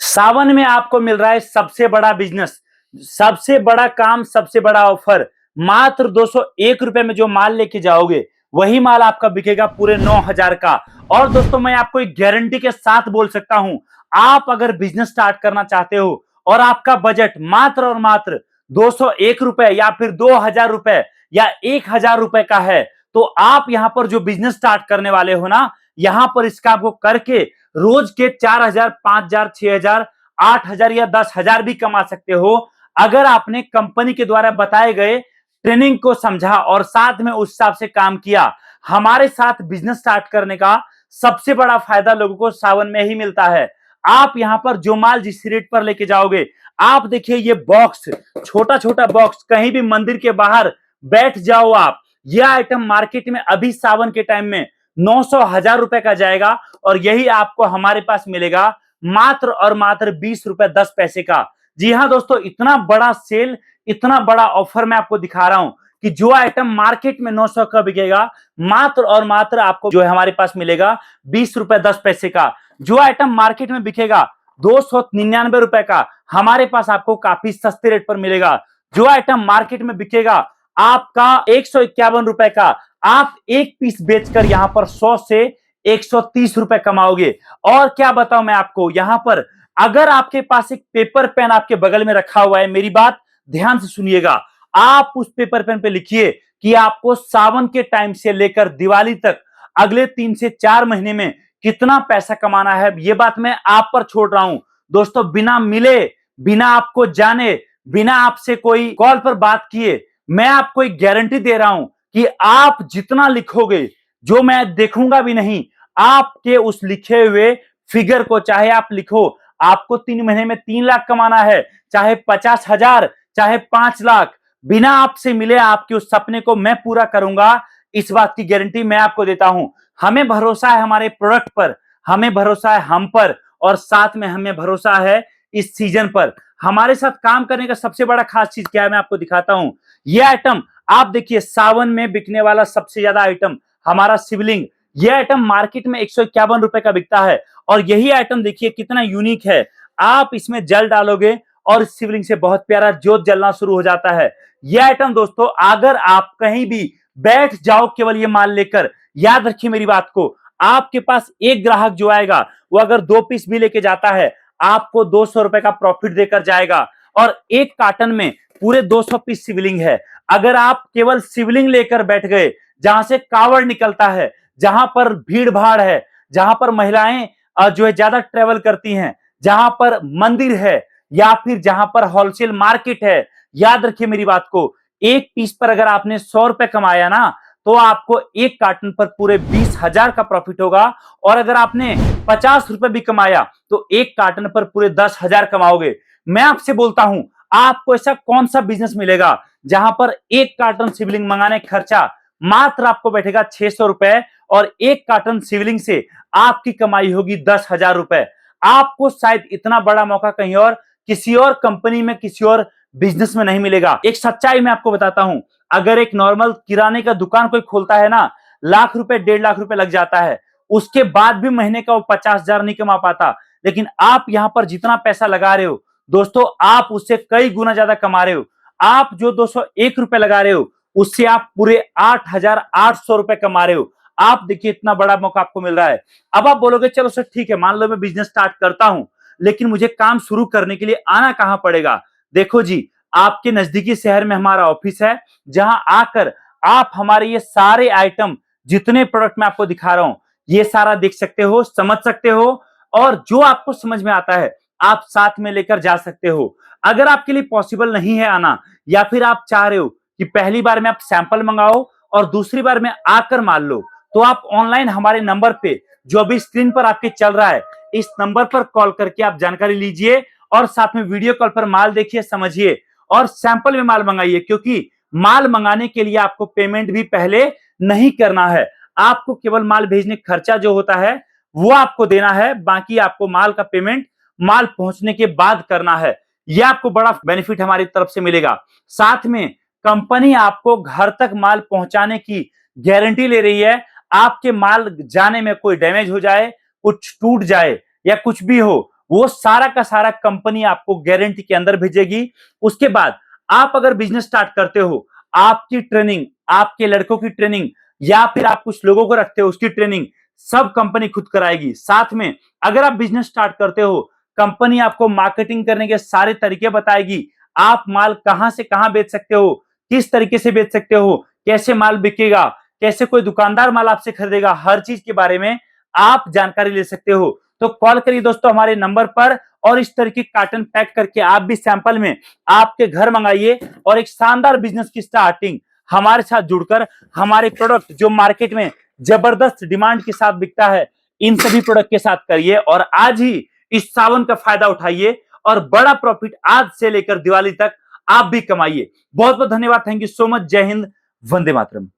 सावन में आपको मिल रहा है सबसे बड़ा बिजनेस, सबसे बड़ा काम, सबसे बड़ा ऑफर। मात्र 201 रुपए में जो माल लेके जाओगे वही माल आपका बिकेगा पूरे 9,000 का। और दोस्तों मैं आपको एक गारंटी के साथ बोल सकता हूं, आप अगर बिजनेस स्टार्ट करना चाहते हो और आपका बजट मात्र और मात्र 201 रुपए या फिर 2,000 रुपए या 1,000 रुपए का है, तो आप यहां पर जो बिजनेस स्टार्ट करने वाले हो ना, यहां पर इसका आपको करके रोज के 4,000, 5,000, 6,000, 8,000 या 10,000 भी कमा सकते हो, अगर आपने कंपनी के द्वारा बताए गए ट्रेनिंग को समझा और साथ में उस हिसाब से काम किया। हमारे साथ बिजनेस स्टार्ट करने का सबसे बड़ा फायदा लोगों को सावन में ही मिलता है। आप यहां पर जो माल जिस रेट पर लेके जाओगे, आप देखिए ये बॉक्स, छोटा छोटा बॉक्स, कहीं भी मंदिर के बाहर बैठ जाओ आप, यह आइटम मार्केट में अभी सावन के टाइम में 900, 1,000 रुपए का जाएगा और यही आपको हमारे पास मिलेगा मात्र और मात्र 20 रुपए 10 पैसे का। जी हाँ दोस्तों, इतना बड़ा सेल, इतना बड़ा ऑफर मैं आपको दिखा रहा हूं कि जो आइटम मार्केट में 900 का बिकेगा, मात्र और मात्र आपको जो है हमारे पास मिलेगा 20 रुपए 10 पैसे का। जो आइटम मार्केट में बिकेगा 299 रुपए का, हमारे पास आपको काफी सस्ते रेट पर मिलेगा। जो आइटम मार्केट में बिकेगा आपका 151 रुपए का, आप एक पीस बेचकर यहां पर 100 से 130 रुपए कमाओगे। और क्या बताऊं मैं आपको, यहां पर अगर आपके पास एक पेपर पेन आपके बगल में रखा हुआ है, मेरी बात ध्यान से सुनिएगा, आप उस पेपर पेन पे लिखिए कि आपको सावन के टाइम से लेकर दिवाली तक अगले 3 से 4 महीने में कितना पैसा कमाना है। यह बात मैं आप पर छोड़ रहा हूं दोस्तों, बिना मिले, बिना आपको जाने, बिना आपसे कोई कॉल पर बात किए, मैं आपको एक गारंटी दे रहा हूं कि आप जितना लिखोगे, जो मैं देखूंगा भी नहीं, आपके उस लिखे हुए फिगर को चाहे आप लिखो, आपको 3 महीने में 3 लाख कमाना है, चाहे 50,000, चाहे 5 लाख, बिना आपसे मिले आपके उस सपने को मैं पूरा करूंगा, इस बात की गारंटी मैं आपको देता हूं। हमें भरोसा है हमारे प्रोडक्ट पर, हमें भरोसा है हम पर, और साथ में हमें भरोसा है इस सीजन पर। हमारे साथ काम करने का सबसे बड़ा खास चीज क्या है, मैं आपको दिखाता हूं। यह आइटम आप देखिए, सावन में बिकने वाला सबसे ज्यादा आइटम हमारा शिवलिंग, यह आइटम मार्केट में 151 रुपए का बिकता है। और यही आइटम देखिए कितना यूनिक है, आप इसमें जल डालोगे और इस शिवलिंग से बहुत प्यारा ज्योत जलना शुरू हो जाता है। यह आइटम दोस्तों, अगर आप कहीं भी बैठ जाओ केवल ये माल लेकर, याद रखिए मेरी बात को, आपके पास एक ग्राहक जो आएगा वो अगर 2 पीस भी लेके जाता है, आपको 200 रुपए का प्रॉफिट देकर जाएगा। और एक कार्टन में पूरे 200 पीस शिवलिंग है। अगर आप केवल शिवलिंग लेकर बैठ गए, जहां से कावड़ निकलता है, जहां पर भीड़ भाड़ है, जहां पर महिलाएं जो है ज्यादा ट्रेवल करती हैं, जहां पर मंदिर है या फिर जहां पर होलसेल मार्केट है, याद रखिए मेरी बात को, एक पीस पर अगर आपने 100 रुपए कमाया ना, तो आपको एक कार्टन पर पूरे 20,000 का प्रॉफिट होगा। और अगर आपने 50 रुपए भी कमाया तो एक कार्टन पर पूरे 10,000 कमाओगे। मैं आपसे बोलता हूं, आपको ऐसा कौन सा बिजनेस मिलेगा जहां पर एक कार्टन शिवलिंग मंगाने खर्चा मात्र आपको बैठेगा 600 रुपए, और एक कार्टन शिवलिंग से आपकी कमाई होगी 10,000 रुपए। आपको शायद इतना बड़ा मौका कहीं और किसी और कंपनी में, किसी और बिजनेस में नहीं मिलेगा। एक सच्चाई मैं आपको बताता हूं, अगर एक नॉर्मल किराने का दुकान कोई खोलता है ना, लाख रुपए, 1.5 लाख रुपए लग जाता है, उसके बाद भी महीने का वो 50,000 नहीं कमा पाता। लेकिन आप यहां पर जितना पैसा लगा रहे हो दोस्तों, आप उससे कई गुना ज्यादा कमा रहे हो। आप जो 201 रुपए लगा रहे हो, उससे आप पूरे 8,800 रुपए कमा रहे हो। आप देखिए इतना बड़ा मौका आपको मिल रहा है। अब आप बोलोगे चलो सर ठीक है, मान लो मैं बिजनेस स्टार्ट करता हूं, लेकिन मुझे काम शुरू करने के लिए आना कहां पड़ेगा। देखो जी, आपके नजदीकी शहर में हमारा ऑफिस है, जहां आकर आप हमारे ये सारे आइटम, जितने प्रोडक्ट मैं आपको दिखा रहा हूं, ये सारा देख सकते हो, समझ सकते हो, और जो आपको समझ में आता है आप साथ में लेकर जा सकते हो। अगर आपके लिए पॉसिबल नहीं है आना, या फिर आप चाह रहे हो कि पहली बार में आप सैंपल मंगाओ और दूसरी बार में आकर मान लो, तो आप ऑनलाइन हमारे नंबर पे, जो अभी स्क्रीन पर आपके चल रहा है, इस नंबर पर कॉल करके आप जानकारी लीजिए और साथ में वीडियो कॉल पर माल देखिए, समझिए और सैंपल में माल मंगाइए। क्योंकि माल मंगाने के लिए आपको पेमेंट भी पहले नहीं करना है, आपको केवल माल भेजने खर्चा जो होता है वो आपको देना है, बाकी आपको माल का पेमेंट माल पहुंचने के बाद करना है। यह आपको बड़ा बेनिफिट हमारी तरफ से मिलेगा। साथ में कंपनी आपको घर तक माल पहुंचाने की गारंटी ले रही है। आपके माल जाने में कोई डैमेज हो जाए, कुछ टूट जाए या कुछ भी हो, वो सारा का सारा कंपनी आपको गारंटी के अंदर भेजेगी। उसके बाद आप अगर बिजनेस स्टार्ट करते हो, आपकी ट्रेनिंग, आपके लड़कों की ट्रेनिंग, या फिर आप कुछ लोगों को रखते हो उसकी ट्रेनिंग, सब कंपनी खुद कराएगी। साथ में अगर आप बिजनेस स्टार्ट करते हो, कंपनी आपको मार्केटिंग करने के सारे तरीके बताएगी। आप माल कहां से कहां बेच सकते हो, किस तरीके से बेच सकते हो, कैसे माल बिकेगा, कैसे कोई दुकानदार माल आपसे खरीदेगा, हर चीज के बारे में आप जानकारी ले सकते हो। तो कॉल करिए दोस्तों हमारे नंबर पर, और इस तरह की कार्टन पैक करके आप भी सैंपल में आपके घर मंगाइए, और एक शानदार बिजनेस की स्टार्टिंग हमारे साथ जुड़कर हमारे प्रोडक्ट जो मार्केट में जबरदस्त डिमांड के साथ बिकता है, इन सभी प्रोडक्ट के साथ करिए, और आज ही इस सावन का फायदा उठाइए और बड़ा प्रॉफिट आज से लेकर दिवाली तक आप भी कमाइए। बहुत बहुत धन्यवाद। Thank you so much. जय हिंद, वंदे मातरम।